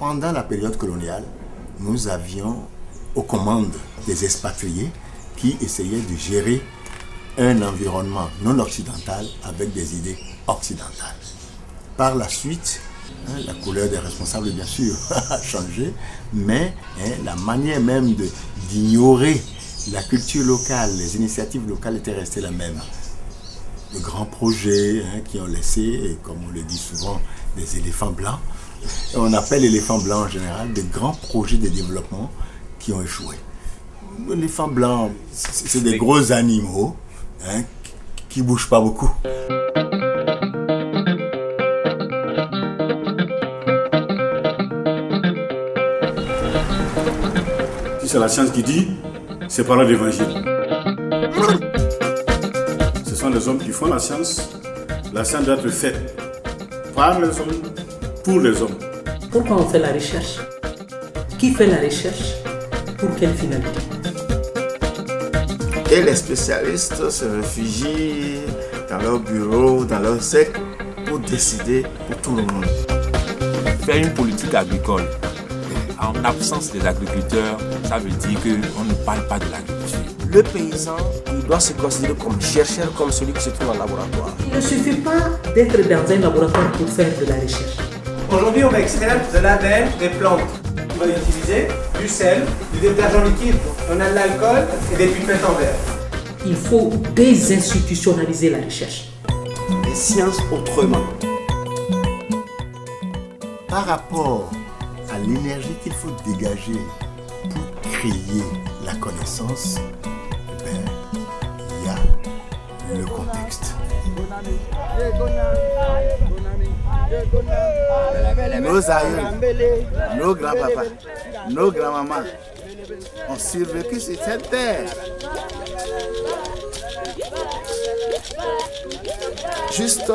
Pendant la période coloniale, nous avions aux commandes des expatriés qui essayaient de gérer un environnement non occidental avec des idées occidentales. Par la suite, la couleur des responsables, bien sûr, a changé, mais la manière même d'ignorer la culture locale, les initiatives locales étaient restées la même. De grands projets qui ont laissé, comme on le dit souvent, des éléphants blancs. Et on appelle éléphants blancs en général des grands projets de développement qui ont échoué. L'éléphant blanc, c'est des gros animaux qui ne bougent pas beaucoup. Si c'est la science qui dit, c'est par l'évangile. Ce sont les hommes qui font la science. La science doit être faite par les hommes, pour les hommes. Pourquoi on fait la recherche? Qui fait la recherche? Pour quelle finalité? Et les spécialistes se réfugient dans leur bureau, dans leur cercle, pour décider pour tout le monde. Faire une politique agricole en absence des agriculteurs, ça veut dire qu'on ne parle pas de l'agriculture. Le paysan, il doit se considérer comme chercheur, comme celui qui se trouve en laboratoire. Il ne suffit pas d'être dans un laboratoire pour faire de la recherche. Aujourd'hui, on va extraire de l'ADN des plantes. On va utiliser du sel, du détergent liquide, on a de l'alcool et des pipelettes en verre. Il faut désinstitutionnaliser la recherche. Les sciences autrement. Par rapport à l'énergie qu'il faut dégager pour créer la connaissance, il y a le contexte. Nos aïeux, nos grands-papas, nos grands-mamans ont survécu sur cette terre. Juste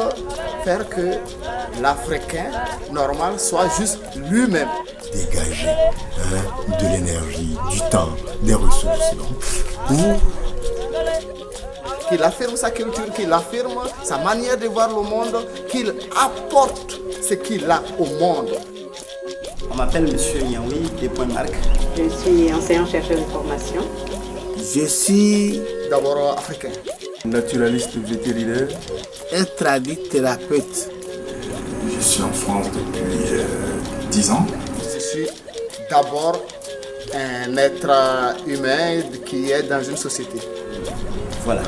faire que l'Africain normal soit juste lui-même. Dégager de l'énergie, du temps, des ressources. Pour qu'il affirme sa culture, qu'il affirme sa manière de voir le monde, qu'il apporte ce qu'il a au monde. On m'appelle Monsieur Niaoui, Marc. Je suis enseignant-chercheur de formation. Je suis d'abord africain. Naturaliste vétérinaire. Un tradithérapeute. Je suis en France depuis 10 ans. Je suis d'abord un être humain qui est dans une société. Voilà.